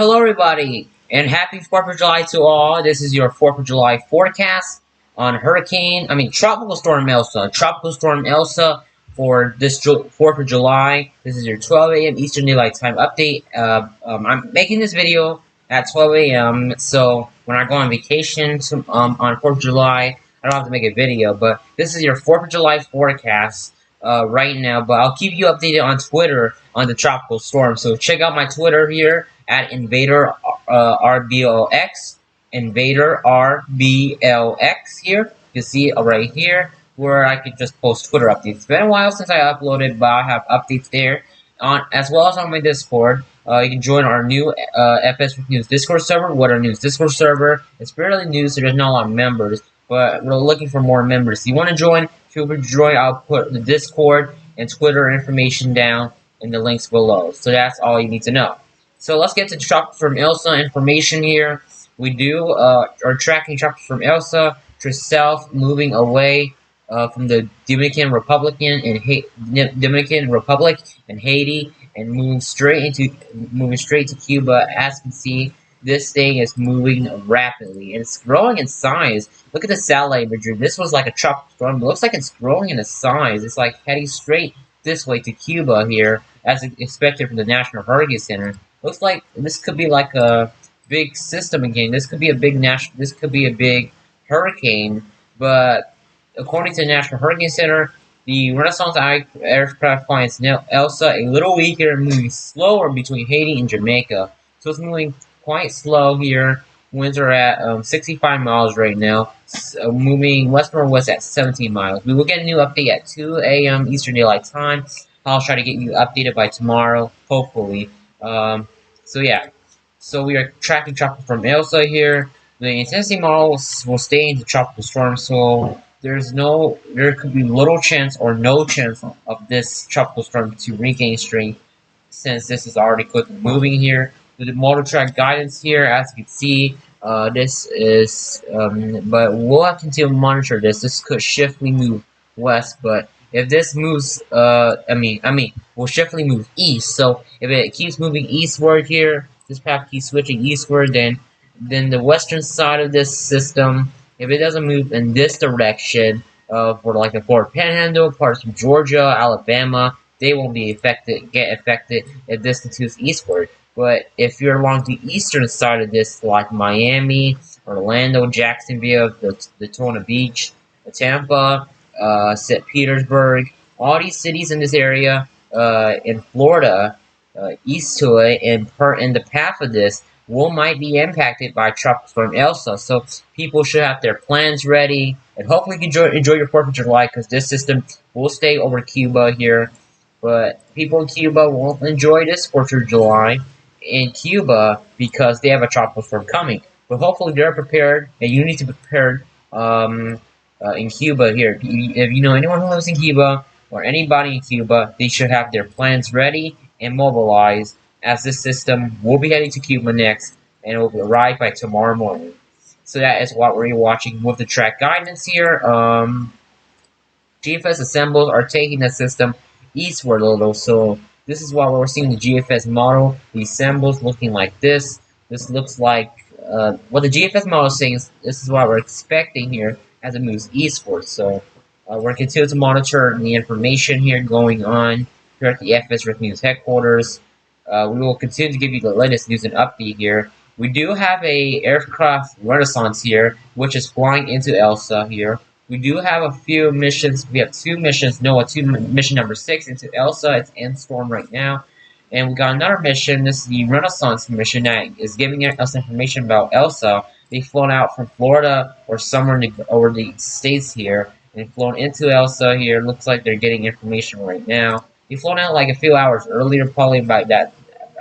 Hello, everybody, and happy 4th of July to all. This is your 4th of July forecast on Tropical Storm Elsa. Tropical Storm Elsa for this 4th of July. This is your 12 a.m. Eastern Daylight Time update. I'm making this video at 12 a.m. So when I go on vacation on 4th of July, I don't have to make a video, but this is your 4th of July forecast right now. But I'll keep you updated on Twitter on the tropical storm. So check out my Twitter here at Invader RBLX. Invader RBLX here. You see it right here where I could just post Twitter updates. It's been a while since I uploaded, but I have updates there on as well as on my Discord. You can join our new FS News Discord server. What our news Discord server? It's fairly new, so there's not a lot of members, but we're looking for more members. If you want to join, feel free to join. I'll put the Discord and Twitter information down in the links below. So that's all you need to know. So let's get to Tropical Storm Elsa information here. We are tracking Tropical Storm Elsa to herself moving away from the Dominican Republic and Haiti, and moving straight to Cuba. As you can see, this thing is moving rapidly and it's growing in size. Look at the satellite imagery. This was like a tropical storm. It looks like it's growing in size. It's like heading straight this way to Cuba here, as expected from the National Hurricane Center. Looks like this could be like a big system again. This could be a big hurricane, but according to the National Hurricane Center, the Renaissance aircraft finds Elsa a little weaker and moving slower between Haiti and Jamaica. So it's moving quite slow here. Winds are at 65 miles right now, moving west-northwest at 17 miles. We will get a new update at 2 a.m. Eastern Daylight Time. I'll try to get you updated by tomorrow, hopefully. So yeah. So we are tracking Tropical Storm Elsa here. The intensity model will stay into tropical storm, so there could be little chance or no chance of this tropical storm to regain strength, since this is already quickly moving here. The motor track guidance here, as you can see, this is, but we'll have to continue to monitor this. This could shiftly move west, but if this moves, will shiftly move east. So if it keeps moving eastward here, this path keeps switching eastward, then the western side of this system, if it doesn't move in this direction, for like the Florida Panhandle, parts of Georgia, Alabama, they won't be get affected if this continues eastward. But if you're along the eastern side of this, like Miami, Orlando, Jacksonville, Daytona Beach, Tampa, St. Petersburg, all these cities in this area, in Florida, east to it, and the path of this might be impacted by Tropical Storm Elsa. So people should have their plans ready, and hopefully you can enjoy your 4th of July, because this system will stay over Cuba here. But people in Cuba won't enjoy this 4th of July in Cuba because they have a tropical storm coming. But hopefully they're prepared, and you need to be prepared in Cuba here. If you know anyone who lives in Cuba or anybody in Cuba, they should have their plans ready and mobilized, as this system will be heading to Cuba next, and it will arrive by tomorrow morning. So that is what we're watching with the track guidance here. GFS assembles are taking the system eastward a little, so this is what we're seeing the GFS model. The assembles looking like this. This looks like what the GFS model is saying. This is what we're expecting here as it moves eastward. So we're continuing to monitor the information here going on here at the FS News headquarters. We will continue to give you the latest news and update here. We do have a aircraft Renaissance here, which is flying into Elsa here. We do have a few missions. We have 2 missions. Mission number 6 into Elsa. It's in storm right now. And we got another mission. This is the Renaissance mission that is giving us information about Elsa. They've flown out from Florida or somewhere over the states here, and flown into Elsa here. Looks like they're getting information right now. They've flown out like a few hours earlier, probably about that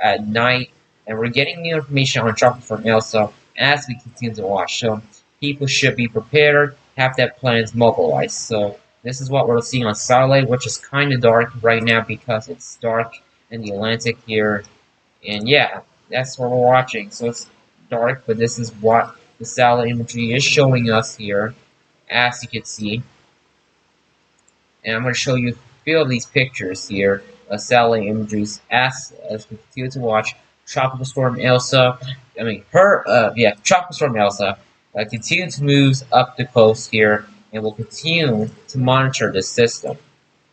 at night, and we're getting new information on Tropical Storm Elsa as we continue to watch. So people should be prepared, have their plans mobilized. So this is what we're seeing on satellite, which is kind of dark right now because it's dark in the Atlantic here. And yeah, that's what we're watching. So it's dark, but this is what the satellite imagery is showing us here, as you can see. And I'm going to show you a few of these pictures here, satellite imageries, as we continue to watch Tropical Storm Elsa, Tropical Storm Elsa, continues to move up the coast here, and will continue to monitor the system.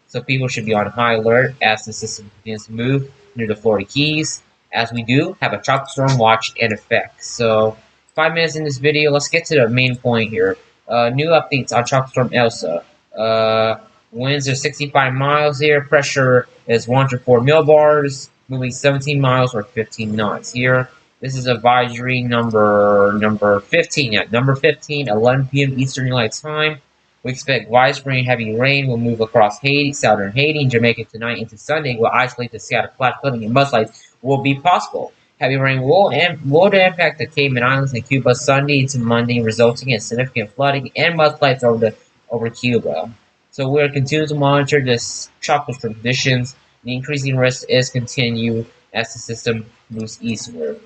So people should be on high alert as the system begins to move near the Florida Keys, as we do have a tropical storm watch in effect. So 5 minutes in this video, let's get to the main point here. New updates on tropical storm Elsa. Uh, Winds are 65 miles here. Pressure is 104 millibars, moving 17 miles or 15 knots here. This is advisory number 15. Yeah, number 15, 11 p.m. Eastern Daylight Time. We expect widespread heavy rain will move across Haiti, southern Haiti, and Jamaica tonight into Sunday, will isolate the scattered flash flooding and mudslides will be possible. Heavy rain will impact the Cayman Islands and Cuba Sunday into Monday, resulting in significant flooding and mudslides over Cuba. So we're continuing to monitor this tropical conditions. The increasing risk is continued as the system moves eastward.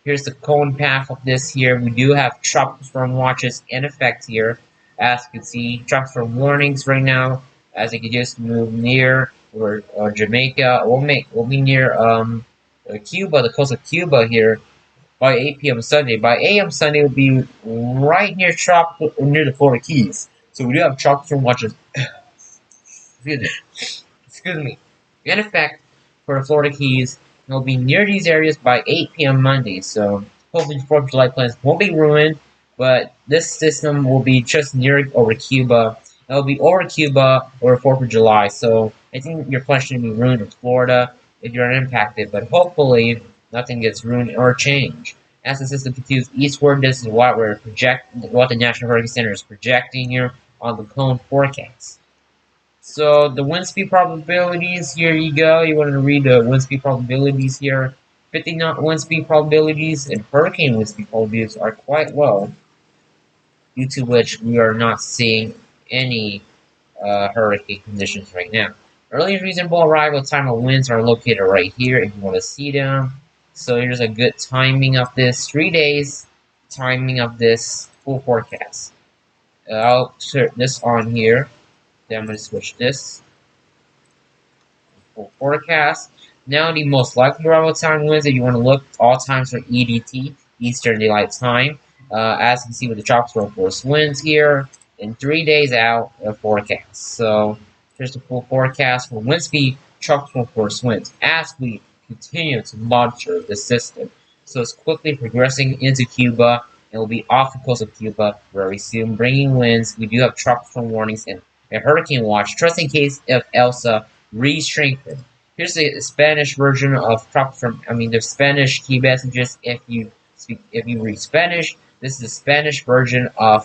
Here's the cone path of this here. We do have tropical storm watches in effect here. As you can see, tropical storm warnings right now. As it can just move near or Jamaica, we'll be near Cuba, the coast of Cuba here by 8 p.m. Sunday. By AM Sunday, we'll be right near near the Florida Keys. So we do have tropical storm watches. Excuse me. In effect, for the Florida Keys, it'll be near these areas by 8 p.m. Monday. So hopefully, 4th of July plans won't be ruined. But this system will be just near over Cuba. It'll be over Cuba over 4th of July. So I think your plans shouldn't be ruined in Florida if you're unimpacted. But hopefully nothing gets ruined or changed. As the system continues eastward, this is what what the National Hurricane Center is projecting here on the cone forecast. So the wind speed probabilities, here you go. You want to read the wind speed probabilities here. 50 knot wind speed probabilities and hurricane wind speed probabilities are quite low, due to which we are not seeing any hurricane conditions right now. Early and reasonable arrival time of winds are located right here if you want to see them. So here's a good timing of this. 3 days timing of this full forecast. I'll turn this on here. Then I'm going to switch this. Full forecast. Now the most likely arrival time winds that you want to look, all times are EDT, Eastern Daylight Time. As you can see with the tropical storm force winds here, and 3 days out of forecast. So here's the full forecast for wind speed, tropical force winds as we continue to monitor the system. So it's quickly progressing into Cuba and will be off the coast of Cuba very soon, bringing winds. We do have tropical storm warnings and a hurricane watch, just in case if Elsa re-strengthened. Here's the Spanish version of the Spanish key messages. If you read Spanish, this is the Spanish version for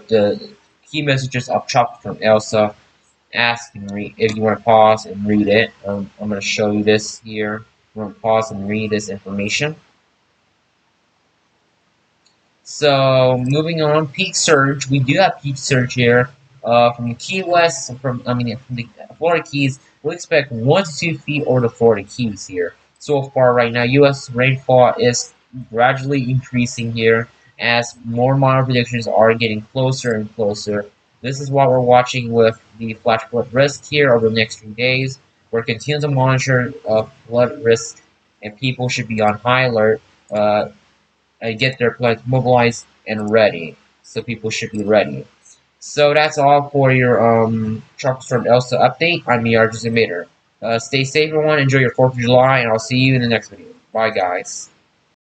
the key messages of tropical storm Elsa. Ask and read if you want to pause and read it. I'm going to show you this here. You want to pause and read this information. So moving on, peak surge. We do have peak surge here from the Key West. From the Florida Keys, we'll expect 1 to 2 feet over the Florida Keys here. So far, right now, U.S. rainfall is gradually increasing here as more model predictions are getting closer and closer. This is what we're watching with the flash flood risk here over the next few days. We're continuing to monitor flood risk, and people should be on high alert. And get their plans mobilized and ready. So people should be ready. So that's all for your Tropical Storm Elsa update. I'm the Invader. Stay safe, everyone. Enjoy your 4th of July, and I'll see you in the next video. Bye, guys.